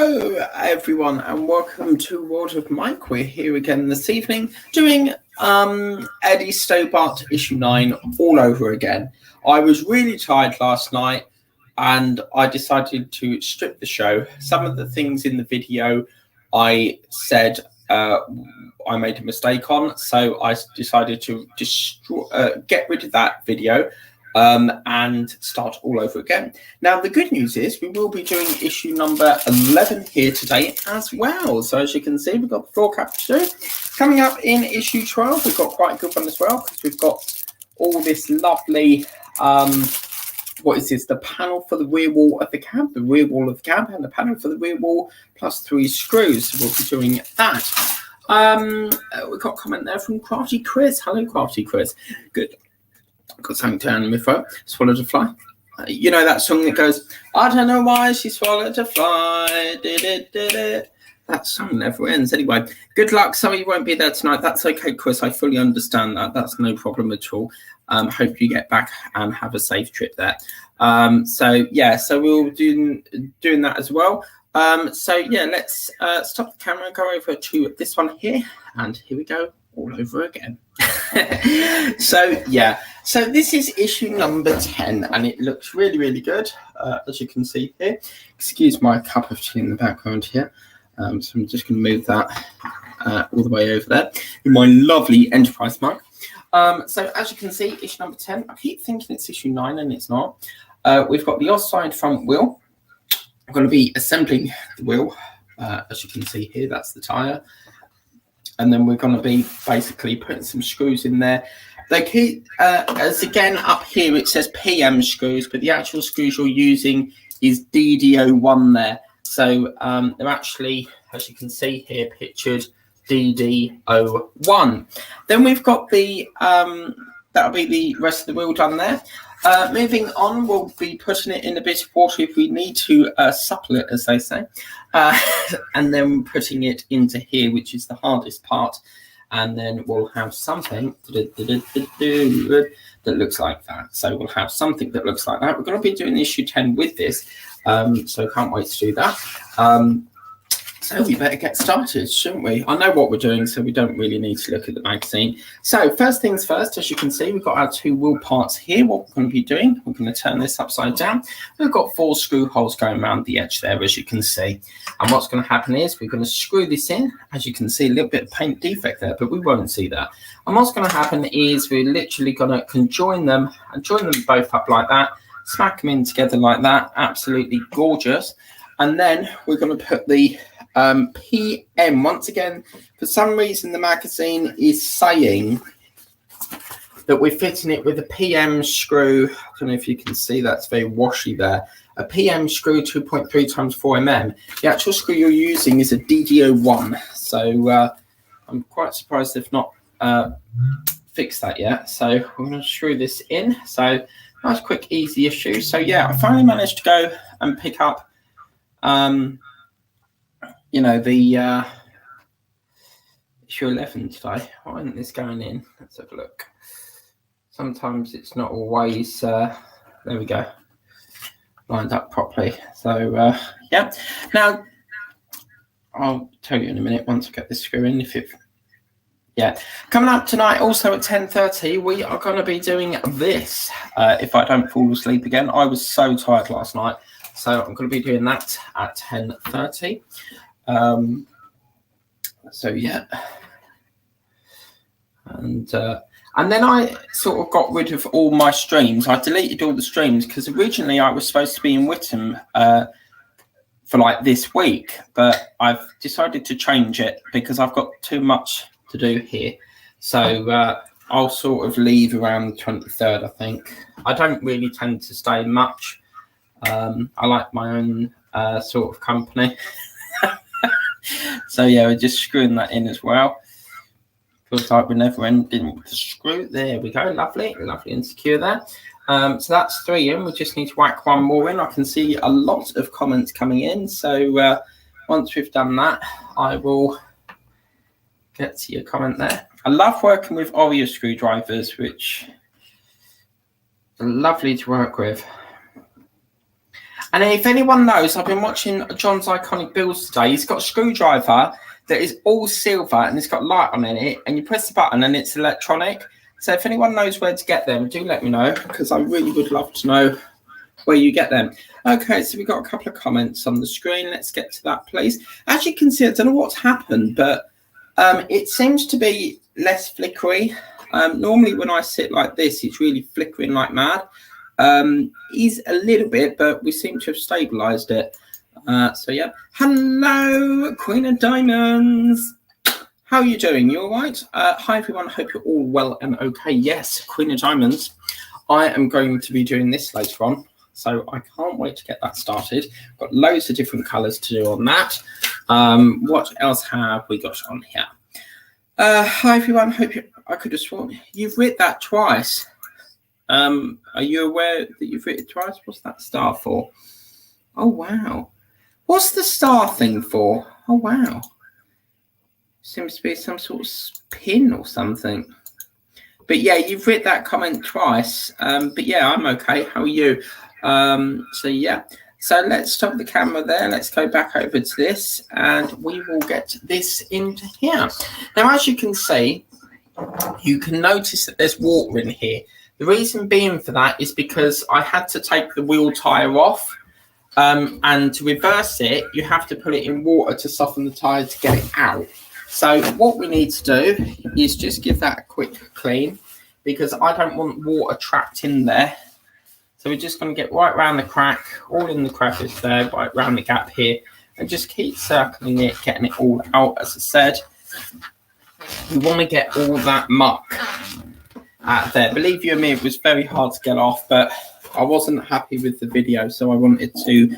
Hello everyone and welcome to World of Mike. We're here again this evening doing Eddie Stobart issue 9 all over again. I was really tired last night and I decided to strip the show. Some of the things in the video I said I made a mistake on, so I decided to get rid of that video and start all over again. Now, the good news is we will be doing issue number 11 here today as well. So as you can see, we've got the floor cap to do. Coming up in issue 12, we've got quite a good one as well, because we've got all this lovely, what is this? The panel for the rear wall of the cab, the rear wall of the cab, and the panel for the rear wall, plus 3 screws. So we'll be doing that. We've got a comment there from Crafty Chris. Hello, Crafty Chris. Good. Got something down in my throat. Swallowed a fly. You know that song that goes, I don't know why she swallowed a fly. Did it. That song never ends. Anyway, good luck. Sorry you won't be there tonight. That's okay, Chris. I fully understand that. That's no problem at all. Hope you get back and have a safe trip there. So we'll be doing that as well. Let's stop the camera, go over to this one here, and here we go all over again. So this is issue number 10 and it looks really, really good, as you can see here. Excuse my cup of tea in the background here. So I'm just going to move that all the way over there in my lovely Enterprise mug. So as you can see, issue number 10, I keep thinking it's issue 9 and it's not. We've got the offside front wheel. I'm going to be assembling the wheel, as you can see here, that's the tyre. And then we're going to be basically putting some screws in there. They keep, as again up here, it says PM screws, but the actual screws you're using is DD01 there. So they're actually, as you can see here, pictured DD01. Then we've got the, that'll be the rest of the wheel done there. Moving on, we'll be putting it in a bit of water if we need to supple it, as they say. And then putting it into here, which is the hardest part. And then we'll have something that looks like that. So we'll have something that looks like that. We're going to be doing issue 10 with this. So can't wait to do that. So we better get started, shouldn't we? I know what we're doing, so we don't really need to look at the magazine. So first things first, as you can see, we've got our 2 wheel parts here. What we're going to be doing, we're going to turn this upside down. We've got 4 screw holes going around the edge there, as you can see. And what's going to happen is we're going to screw this in. As you can see, a little bit of paint defect there, but we won't see that. And what's going to happen is we're literally going to conjoin them and join them both up like that, smack them in together like that. Absolutely gorgeous. And then we're going to put the PM. Once again, for some reason the magazine is saying that we're fitting it with a PM screw. I don't know if you can see, that's very washy there. A PM screw 2.3 times 4 mm. The actual screw you're using is a DD01. So I'm quite surprised they've not fixed that yet. So we're going to screw this in. So nice, quick, easy issue. So yeah, I finally managed to go and pick up you know, the issue 11 today. Why isn't this going in? Let's have a look. Sometimes it's not always, there we go, lined up properly. So, yeah. Now, I'll tell you in a minute once I get this screw in. Coming up tonight also at 10:30, we are going to be doing this. If I don't fall asleep again, I was so tired last night. So I'm going to be doing that at 10:30. So yeah, and then I sort of got rid of all my streams. I deleted all the streams because originally I was supposed to be in Whittam for like this week, but I've decided to change it because I've got too much to do here. So I'll sort of leave around the 23rd, I think. I don't really tend to stay much. I like my own sort of company. So yeah, we're just screwing that in as well. Feels like we're never ending with the screw. There we go, lovely and secure there. So that's 3 in. We just need to whack 1 more in. I can see a lot of comments coming in. So once we've done that, I will get to your comment there. I love working with Oreo screwdrivers, which are lovely to work with. And if anyone knows, I've been watching John's Iconic Builds today. He's got a screwdriver that is all silver and it's got light on in it, and you press the button and it's electronic. So if anyone knows where to get them, do let me know, because I really would love to know where you get them. Okay, so we've got a couple of comments on the screen. Let's get to that, please. As you can see, I don't know what's happened, but it seems to be less flickery. Normally when I sit like this, it's really flickering like mad. Is a little bit, but we seem to have stabilized it. So yeah, hello Queen of Diamonds, how are you doing? You all right? Hi everyone, hope you're all well and okay. Yes, Queen of Diamonds, I am going to be doing this later on, so I can't wait to get that started. Got loads of different colors to do on that. What else have we got on here? Hi everyone, hope you, I could have sworn you've read that twice. Are you aware that you've written twice? What's that star for? Oh, wow. What's the star thing for? Oh, wow. Seems to be some sort of pin or something. But yeah, you've read that comment twice. But yeah, I'm okay. How are you? So yeah. So let's stop the camera there. Let's go back over to this and we will get this into here. Now, as you can see, you can notice that there's water in here. The reason being for that is because I had to take the wheel tyre off, and to reverse it, you have to put it in water to soften the tyre to get it out. So what we need to do is just give that a quick clean, because I don't want water trapped in there. So we're just going to get right around the crack, all in the crevice there, right around the gap here, and just keep circling it, getting it all out. As I said, we want to get all that muck out there. Believe you me, it was very hard to get off, but I wasn't happy with the video, so I wanted to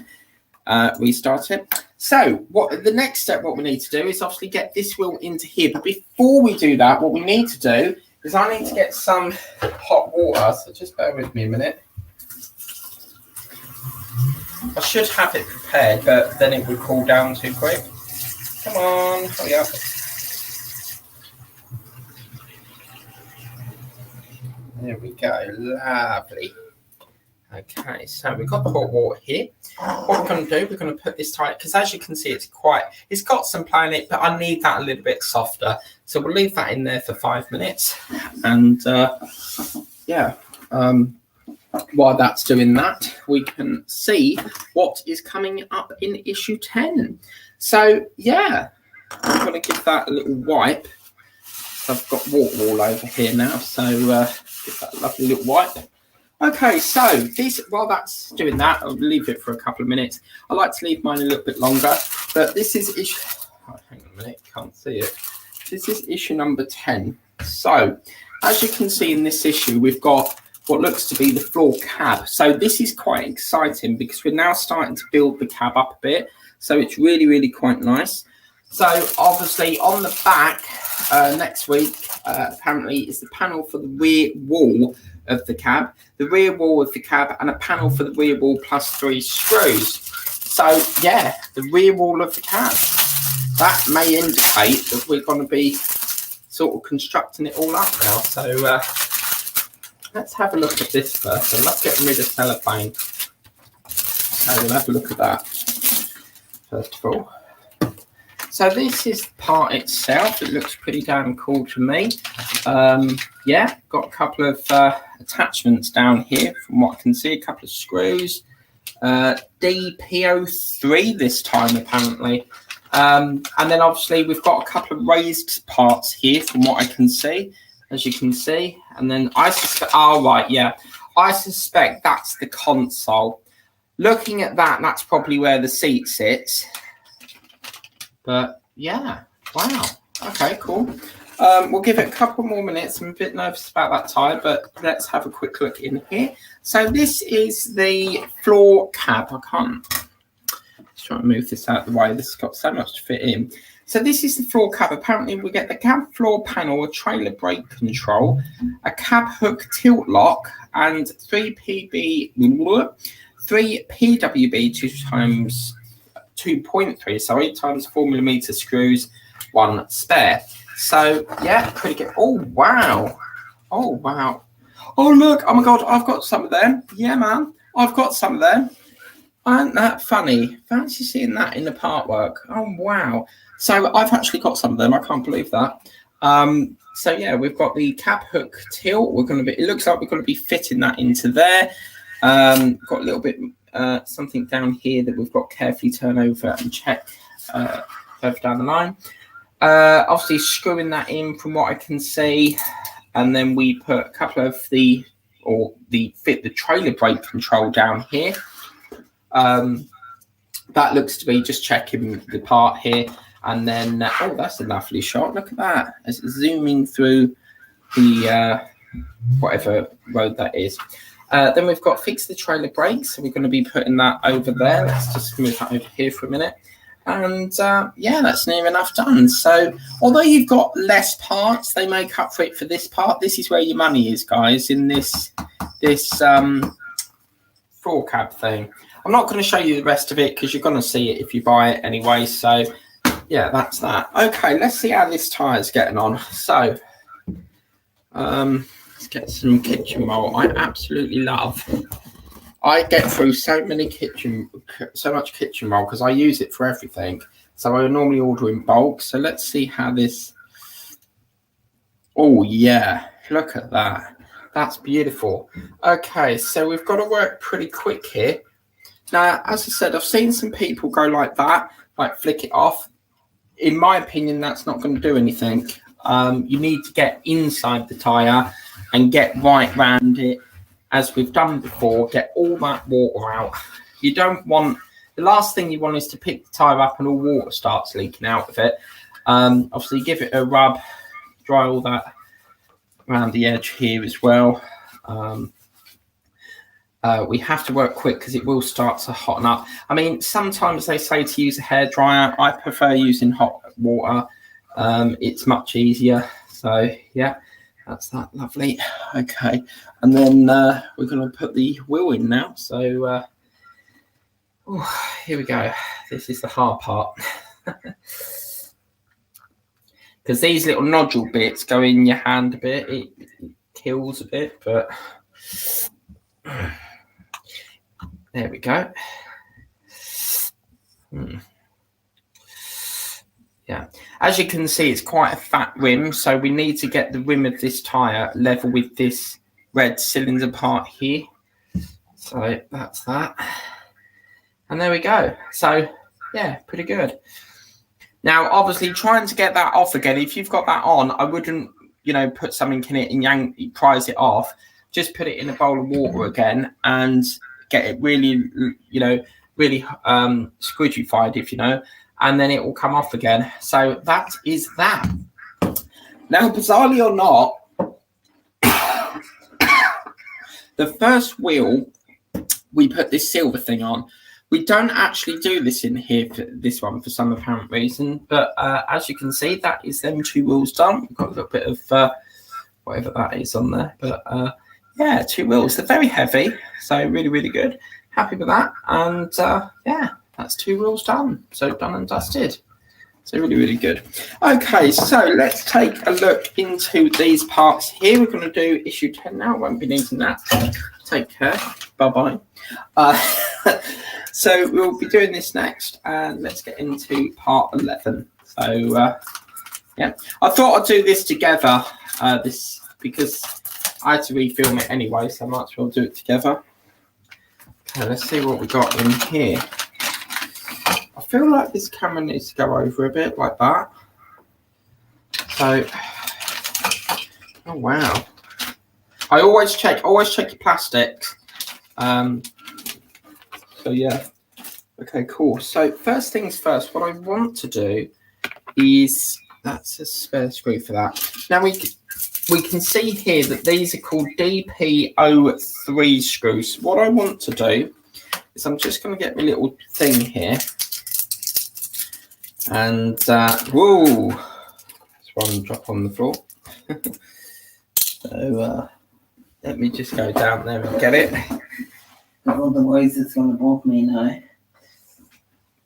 restart it. So what the next step, what we need to do is obviously get this wheel into here. But before we do that, what we need to do is I need to get some hot water. So just bear with me a minute. I should have it prepared, but then it would cool down too quick. Come on, hurry up. There we go, lovely. Okay, so we've got the hot water here. What we're going to do, we're going to put this tight, because as you can see, it's got some play in it, but I need that a little bit softer. So we'll leave that in there for 5 minutes. And yeah, while that's doing that, we can see what is coming up in issue 10. So yeah, I'm going to give that a little wipe. I've got water all over here now, so give that a lovely little wipe. Okay, so this, while that's doing that, I'll leave it for a couple of minutes. I like to leave mine a little bit longer, but this is issue, oh, hang on a minute, can't see it. This is issue number 10. So as you can see in this issue, we've got what looks to be the floor cab. So this is quite exciting because we're now starting to build the cab up a bit. So it's really, really quite nice. So obviously on the back, next week, apparently is the panel for the rear wall of the cab, the rear wall of the cab, and a panel for the rear wall plus 3 screws. So yeah, the rear wall of the cab. That may indicate that we're going to be sort of constructing it all up now. So let's have a look at this first. So let's get rid of cellophane. So we'll have a look at that first of all. So this is the part itself. It looks pretty damn cool to me. Yeah, got a couple of attachments down here from what I can see. A couple of screws. DPO3 this time apparently. And then obviously we've got a couple of raised parts here from what I can see, as you can see. And then I suspect, oh right, yeah. I suspect that's the console. Looking at that, that's probably where the seat sits. But yeah, wow. Okay, cool. We'll give it a couple more minutes. I'm a bit nervous about that tire, but let's have a quick look in here. So this is the floor cab. I can't just try to move this out of the way. This has got so much to fit in. So this is the floor cab. Apparently we get the cab floor panel, a trailer brake control, a cab hook tilt lock, and 3 PWB 2.3, sorry, times 4mm screws, 1 spare. So yeah, pretty good. Oh wow, oh wow, oh look, oh my god, I've got some of them. Yeah man, I've got some of them. Isn't that funny? Fancy seeing that in the artwork. Oh, wow. So I've actually got some of them. I can't believe that. So yeah, we've got the cab hook tilt. It looks like we're going to be fitting that into there. Got a little bit something down here that we've got carefully turn over and check further down the line. Obviously screwing that in from what I can see, and then we put a couple of fit the trailer brake control down here. That looks to be just checking the part here, and then that's a lovely shot. Look at that, it's zooming through the whatever road that is. Then we've got fix the trailer brakes, so we're going to be putting that over there. Let's just move that over here for a minute. And yeah, that's near enough done. So although you've got less parts, they make up for it for this part. This is where your money is, guys, in this floor cab thing. I'm not going to show you the rest of it because you're going to see it if you buy it anyway. So yeah, that's that. Okay, let's see how this tire's getting on. So let's get some kitchen roll. I absolutely love. I get through so much kitchen roll because I use it for everything. So I normally order in bulk. So let's see how this. Oh yeah, look at that. That's beautiful. Okay, so we've got to work pretty quick here. Now, as I said, I've seen some people go like that, like flick it off. In my opinion, that's not going to do anything. You need to get inside the tyre and get right round it, as we've done before, get all that water out. You don't want, the last thing you want is to pick the tyre up and all water starts leaking out of it. Obviously, give it a rub, dry all that around the edge here as well. We have to work quick because it will start to hotten up. I mean, sometimes they say to use a hairdryer. I prefer using hot water. It's much easier. So, yeah, that's that. Lovely. Okay. And then we're going to put the wheel in now. So, here we go. This is the hard part. Because these little nodule bits go in your hand a bit. It kills a bit, but... There we go. Yeah, as you can see, it's quite a fat rim, so we need to get the rim of this tyre level with this red cylinder part here. So that's that. And there we go. So, yeah, pretty good. Now, obviously, trying to get that off again, if you've got that on, I wouldn't, put something in it and prise it off. Just put it in a bowl of water again and get it really, really squidgified, if you know, and then it will come off again. So that is that. Now, bizarrely or not, the first wheel, we put this silver thing on. We don't actually do this in here for this one for some apparent reason, but as you can see, that is them two wheels done. We've got a little bit of whatever that is on there, but yeah, two wheels. They're very heavy, so really, really good. Happy with that. And yeah, that's two wheels done. So done and dusted. So really, really good. Okay, so let's take a look into these parts here. We're going to do issue 10 now. Won't be needing that. Take care. Bye-bye. So we'll be doing this next. And let's get into part 11. So, yeah. I thought I'd do this together, because I had to refilm it anyway, so I might as well do it together. Okay, let's see what we got in here. I feel like this camera needs to go over a bit like that. So, oh wow. I always check your plastics. So yeah. Okay, cool. So first things first, what I want to do is, that's a spare screw for that. Now we can see here that these are called DP03 screws. What I want to do is I'm just going to get my little thing here. And, whoa, this one drop on the floor. So, let me just go down there and get it. Otherwise, it's going to bog me now.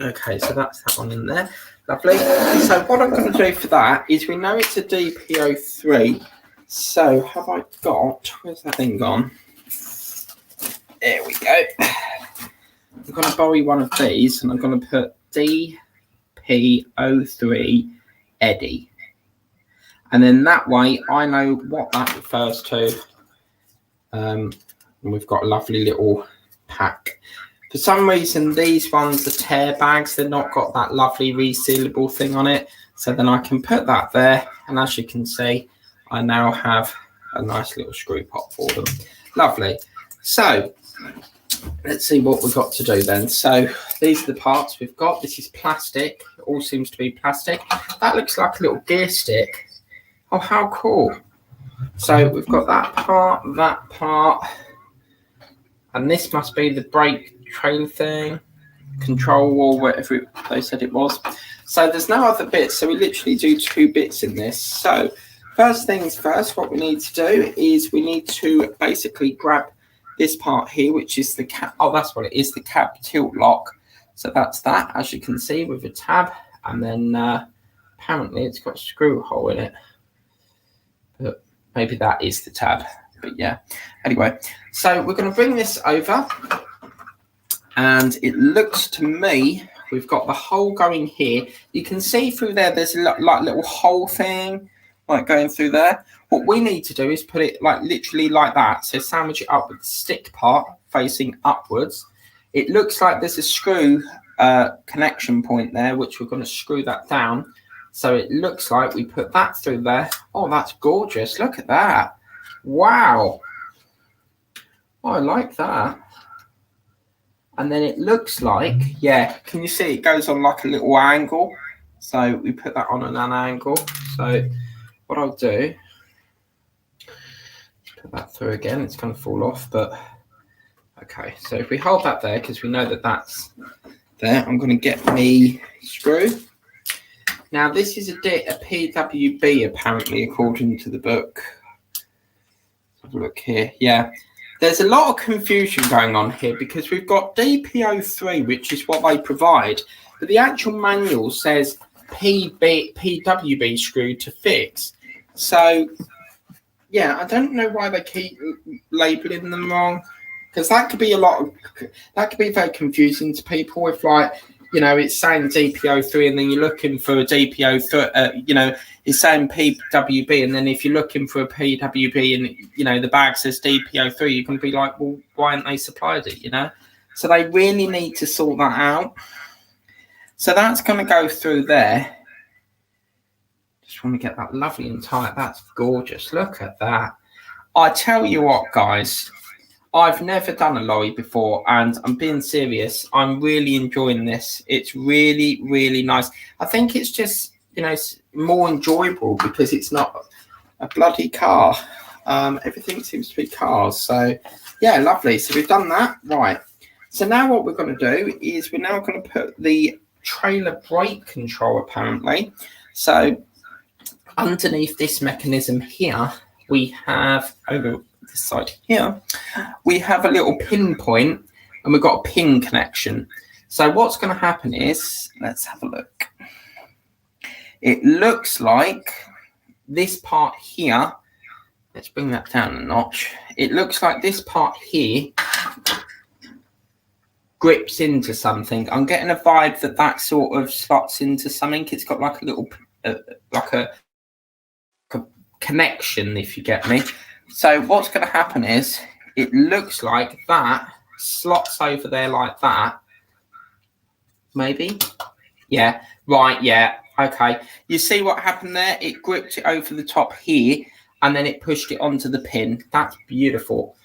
Okay, so that's that one in there. Lovely. So what I'm going to do for that is, we know it's a DP03. So have I got, where's that thing gone? There we go. I'm going to borrow one of these and I'm going to put DP03 Eddie. And then that way I know what that refers to. And we've got a lovely little pack. For some reason, these ones are tear bags. They're not got that lovely resealable thing on it. So then I can put that there. And as you can see, I now have a nice little screw pot for them. Lovely. So let's see what we've got to do then. So these are the parts we've got. This is plastic. It all seems to be plastic. That looks like a little gear stick. Oh, how cool. So we've got that part. And this must be the brake train thing, control, or whatever they said it was. So there's no other bits. So we literally do 2 bits in this. So first things first, what we need to do is we need to basically grab this part here, which is the cab. Oh, that's what it is, the cab tilt lock. So that's that, as you can see, with a tab. And then apparently it's got a screw hole in it. But maybe that is the tab. But yeah, anyway, so we're going to bring this over. And it looks to me, we've got the hole going here. You can see through there, there's a like little hole thing, like going through there. What we need to do is put it like literally like that. So sandwich it up with the stick part facing upwards. It looks like there's a screw connection point there, which we're going to screw that down. So it looks like we put that through there. Oh, that's gorgeous. Look at that. Wow. Oh, I like that. And then it looks like, yeah, can you see it goes on like a little angle? So we put that on an angle. So what I'll do, put that through again. It's going to fall off, but okay. So if we hold that there, because we know that that's there, I'm going to get me screw. Now this is a PWB apparently, according to the book. Let's have a look here. Yeah. There's a lot of confusion going on here because we've got DP03, which is what they provide, but the actual manual says PWB screw to fix. So, yeah, I don't know why they keep labeling them wrong, because that could be that could be very confusing to people if, like, you know, it's saying DP03 and then you're looking for a DP03, you know, it's saying PWB, and then if you're looking for a PWB and, you know, the bag says DP03, you can be like, well, why haven't they supplied it, you know? So they really need to sort that out. So that's going to go through there. Just want to get that lovely and tight. That's gorgeous. Look at that. I tell you what, guys, I've never done a lorry before, and I'm being serious. I'm really enjoying this. It's really, really nice. I think it's just, you know, it's more enjoyable because it's not a bloody car. Everything seems to be cars. So, yeah, lovely. So we've done that. Right. So now what we're going to do is we're now going to put the trailer brake control, apparently. So underneath this mechanism here, we have, over this side here, we have a little pin point, and we've got a pin connection. So what's going to happen is, let's have a look. It looks like this part here, let's bring that down a notch. It looks like this part here grips into something. I'm getting a vibe that that sort of slots into something. It's got like a little, like a connection, if you get me. So what's going to happen is, it looks like that slots over there like that. Maybe? Yeah. Right, yeah. Okay. You see what happened there? It gripped it over the top here, and then it pushed it onto the pin. That's beautiful.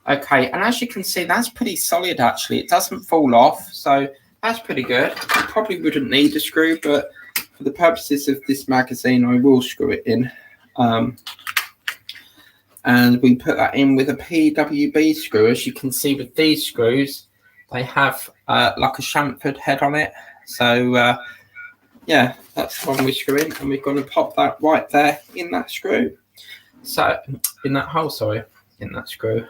Okay, and as you can see, that's pretty solid, actually. It doesn't fall off, so that's pretty good. I probably wouldn't need a screw, but for the purposes of this magazine, I will screw it in. And we put that in with a PWB screw. As you can see with these screws, they have like a chamfered head on it. So, yeah, that's the one we screw in, and we're going to pop that right there in that screw. So, in that hole, sorry, in that screw.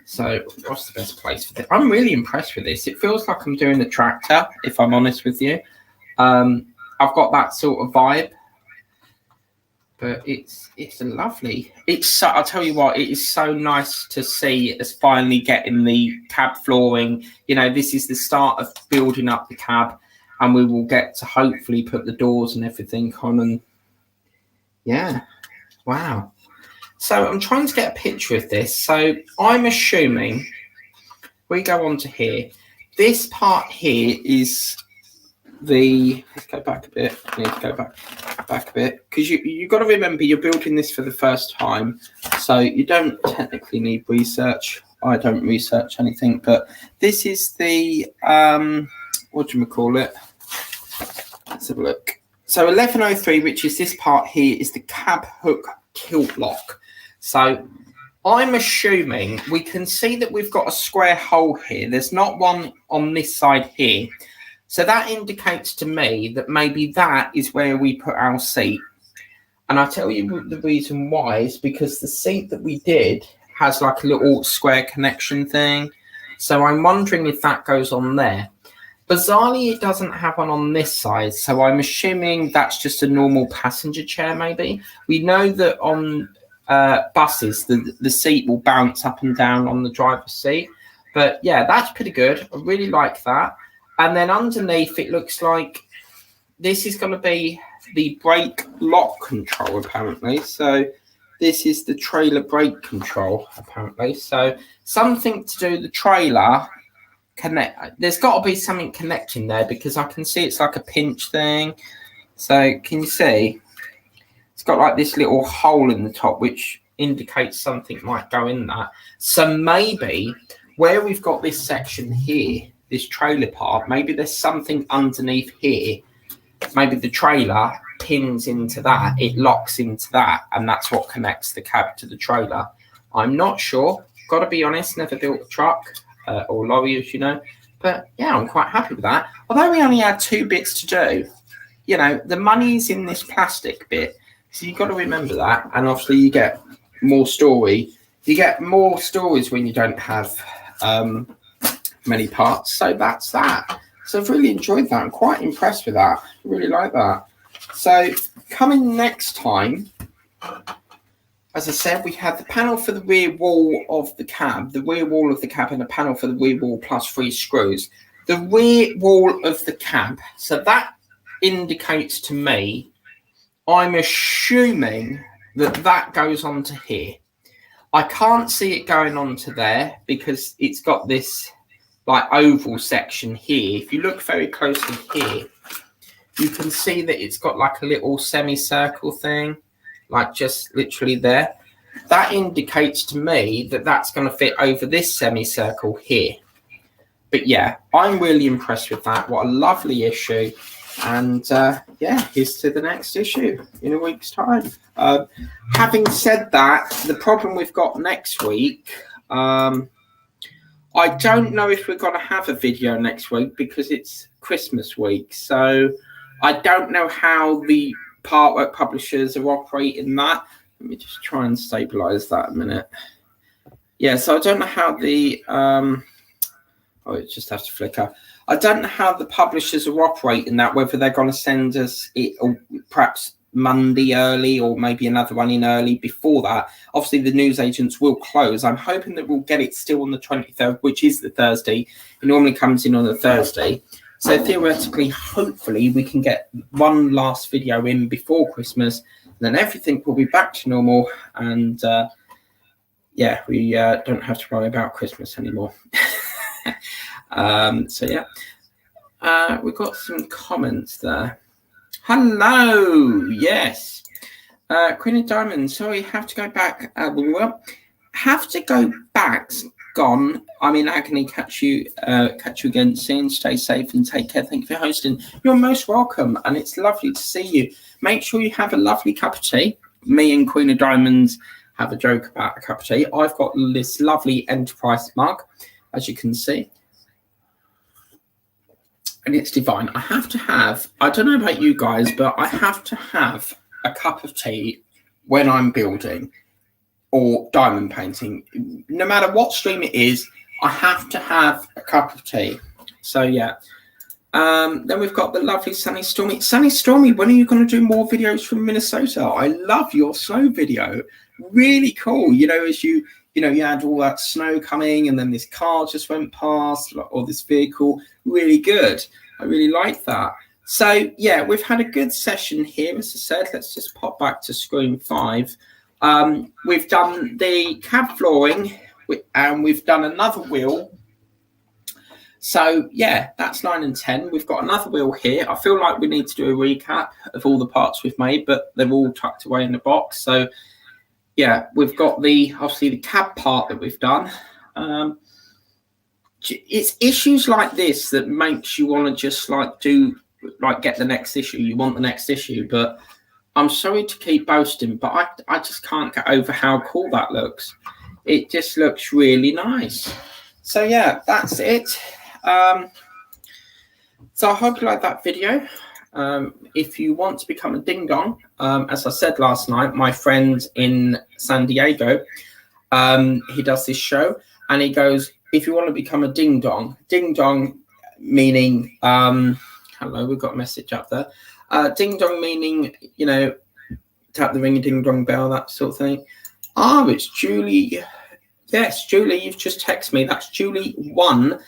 So, what's the best place for this? I'm really impressed with this. It feels like I'm doing a tractor, if I'm honest with you. I've got that sort of vibe. But it's lovely. I'll tell you what, it is so nice to see us finally getting the cab flooring. You know, this is the start of building up the cab, and we will get to hopefully put the doors and everything on. And yeah, wow. So I'm trying to get a picture of this. So I'm assuming we go on to here. This part here is let's go back a bit. I need to go back a bit, because you've got to remember you're building this for the first time, so you don't technically need research. I don't research anything, but this is the what do you call it? Let's have a look. So 1103, which is this part here, is the cab hook tilt lock. So I'm assuming we can see that we've got a square hole here. There's not one on this side here. So that indicates to me that maybe that is where we put our seat. And I'll tell you the reason why is because the seat that we did has like a little square connection thing. So I'm wondering if that goes on there. Bizarrely, it doesn't have one on this side. So I'm assuming that's just a normal passenger chair maybe. We know that on buses, the seat will bounce up and down on the driver's seat. But yeah, that's pretty good. I really like that. And then underneath, it looks like this is going to be the brake lock control, apparently. So this is the trailer brake control, apparently. So something to do with the trailer connect. There's got to be something connecting there, because I can see it's like a pinch thing. So can you see? It's got like this little hole in the top, which indicates something might go in that. So maybe where we've got this section here, this trailer part, maybe there's something underneath here. Maybe the trailer pins into that, it locks into that, and that's what connects the cab to the trailer. I'm not sure, got to be honest, never built a truck or lorry, as you know, but yeah, I'm quite happy with that. Although we only had 2 bits to do, you know, the money's in this plastic bit, so you've got to remember that. And obviously you get more story, you get more stories when you don't have many parts. So that's that. So I've really enjoyed that. I'm quite impressed with that. I really like that. So coming next time, as I said, we have the panel for the rear wall of the cab, and a panel for the rear wall plus 3 screws. The rear wall of the cab, so that indicates to me, I'm assuming that goes onto here. I can't see it going onto there because it's got this like oval section here. If you look very closely here, you can see that it's got like a little semicircle thing, like just literally there. That indicates to me that that's going to fit over this semicircle here. But yeah, I'm really impressed with that. What a lovely issue. And yeah, here's to the next issue in a week's time. Having said that, the problem we've got next week, I don't know if we're going to have a video next week because it's Christmas week. So I don't know how the partwork publishers are operating that. Let me just try and stabilize that a minute. Yeah, so I don't know how the it just has to flicker. I don't know how the publishers are operating that, whether they're going to send us it or perhaps Monday early or maybe another one in early before that. Obviously, the newsagents will close. I'm hoping that we'll get it still on the 23rd, which is the Thursday. It normally comes in on the Thursday. So theoretically, hopefully, we can get one last video in before Christmas. And then everything will be back to normal. And yeah, we don't have to worry about Christmas anymore. So yeah, we've got some comments there. Hello, yes. Queen of Diamonds, sorry, have to go back. Have to go back, gone. I'm in agony. Catch you again soon. Stay safe and take care. Thank you for hosting. You're most welcome, and it's lovely to see you. Make sure you have a lovely cup of tea. Me and Queen of Diamonds have a joke about a cup of tea. I've got this lovely Enterprise mug, as you can see. And it's divine. I have to have, I don't know about you guys, but I have to have a cup of tea when I'm building or diamond painting. No matter what stream it is, I have to have a cup of tea. So yeah. Then we've got the lovely Sunny Stormy. Sunny Stormy, when are you going to do more videos from Minnesota? I love your snow video. Really cool. You know, as you had all that snow coming, and then this car just went past, or this vehicle. Really good. I really like that. So yeah, we've had a good session here. As I said, let's just pop back to screen 5. We've done the cab flooring, and we've done another wheel. So yeah, that's 9 and 10. We've got another wheel here. I feel like we need to do a recap of all the parts we've made, but they're all tucked away in the box. So yeah, we've got obviously the cab part that we've done. It's issues like this that makes you want to just get the next issue. You want the next issue, but I'm sorry to keep boasting, but I just can't get over how cool that looks. It just looks really nice. So yeah, that's it. So I hope you like that video. If you want to become a ding dong, as I said last night, my friend in San Diego, he does this show, and he goes, if you want to become a ding dong meaning, hello, we've got a message up there. Ding dong meaning, you know, tap the ring a ding dong bell, that sort of thing. It's Julie. Yes, Julie, you've just texted me. That's Julie 1,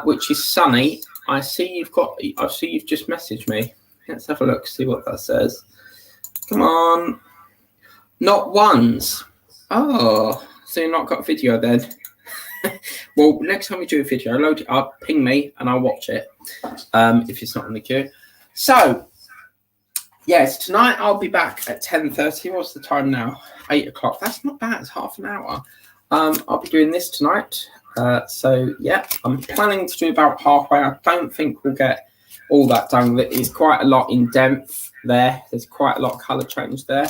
which is Sunny. I see you've just messaged me. Let's have a look, see what that says. Come on. Not ones. Oh, so you've not got a video then. Well, next time we do a video, load it up, ping me, and I'll watch it. If it's not in the queue. So, yes, tonight I'll be back at 10:30. What's the time now? 8 o'clock. That's not bad. It's half an hour. I'll be doing this tonight. So, yeah, I'm planning to do about halfway. I don't think we'll get all that done. It's quite a lot in depth there. There's quite a lot of colour change there.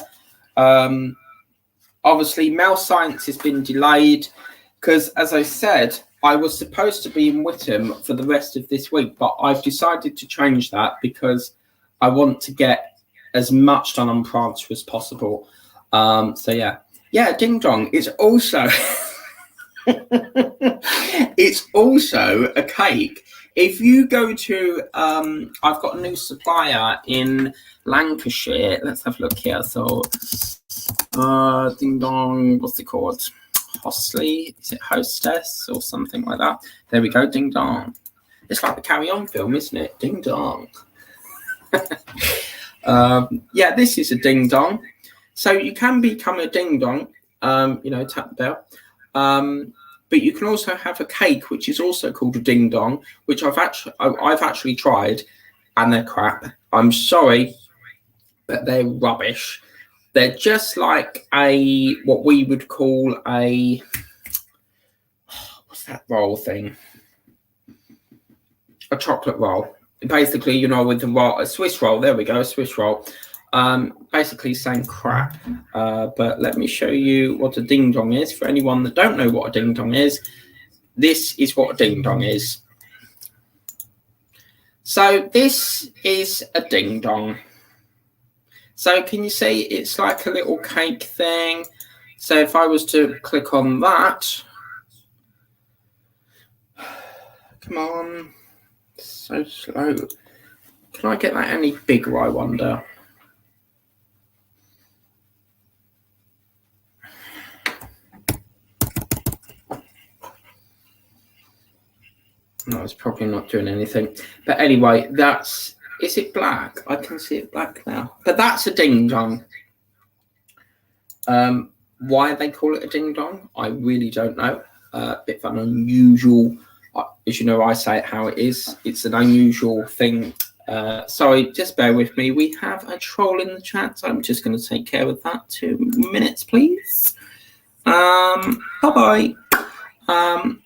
Obviously, Mail Science has been delayed because, as I said, I was supposed to be in Whittam for the rest of this week, but I've decided to change that because I want to get as much done on Prancer as possible. So, yeah. Yeah, ding dong. It's also it's also a cake. If you go to I've got a new supplier in Lancashire. Let's have a look here. So ding dong, what's it called? Hostley, is it Hostess or something like that? There we go, ding dong. It's like the Carry On film, isn't it? Ding dong. Yeah, this is a ding dong. So you can become a ding dong, you know, tap the bell. But you can also have a cake, which is also called a ding dong, which I've actually tried, and they're crap. I'm sorry, but they're rubbish. They're just like what we would call what's that roll thing? A chocolate roll. Basically, you know, with the roll, a Swiss roll. There we go, a Swiss roll. Basically same crap. But let me show you what a ding dong is. For anyone that don't know what a ding dong is, this is what a ding dong is. So this is a ding dong. So can you see it's like a little cake thing? So if I was to click on that, come on, so slow. Can I get that any bigger, I wonder? No, it's probably not doing anything. But anyway, is it black? I can see it black now. But that's a ding dong. Why they call it a ding dong, I really don't know. A bit of an unusual, as you know, I say it how it is. It's an unusual thing. Sorry, just bear with me. We have a troll in the chat. So I'm just going to take care of that. 2 minutes, please. Bye-bye.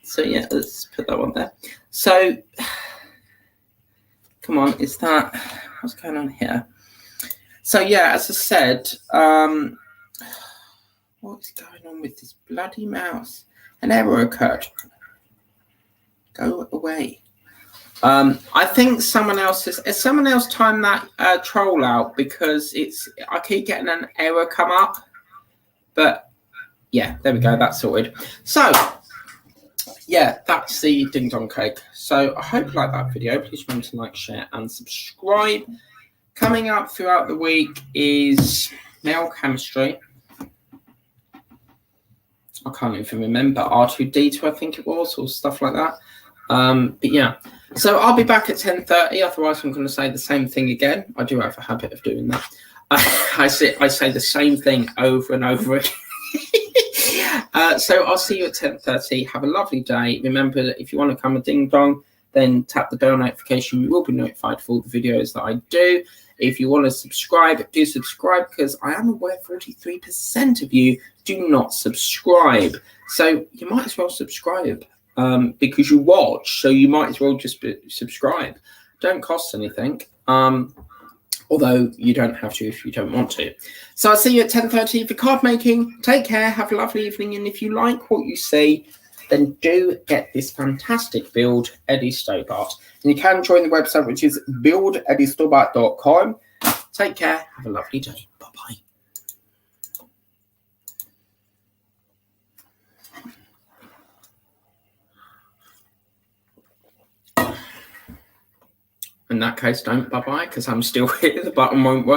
So yeah, let's put that one there. So, come on, is that, what's going on here? So yeah, as I said, what's going on with this bloody mouse? An error occurred. Go away. I think someone else has someone else timed that troll out, because I keep getting an error come up. But yeah, there we go, that's sorted. So yeah, that's the ding dong cake. So I hope you like that video. Please remember to like, share, and subscribe. Coming up throughout the week is male chemistry. I can't even remember, R2D2 I think it was, or stuff like that. But yeah, so I'll be back at 10:30. Otherwise, I'm going to say the same thing again. I do have a habit of doing that. I say the same thing over and over again. So I'll see you at 10:30. Have a lovely day. Remember that if you want to come a ding dong, then tap the bell notification. You will be notified for all the videos that I do. If you want to subscribe, do subscribe, because I am aware 43% of you do not subscribe. So you might as well subscribe because you watch. So you might as well just subscribe. Don't cost anything. Although you don't have to if you don't want to. So I'll see you at 10:30 for card making. Take care. Have a lovely evening. And if you like what you see, then do get this fantastic build, Eddie Stobart. And you can join the website, which is buildeddiestobart.com. Take care. Have a lovely day. Bye-bye. In that case, don't bye-bye, because I'm still here. The button won't work.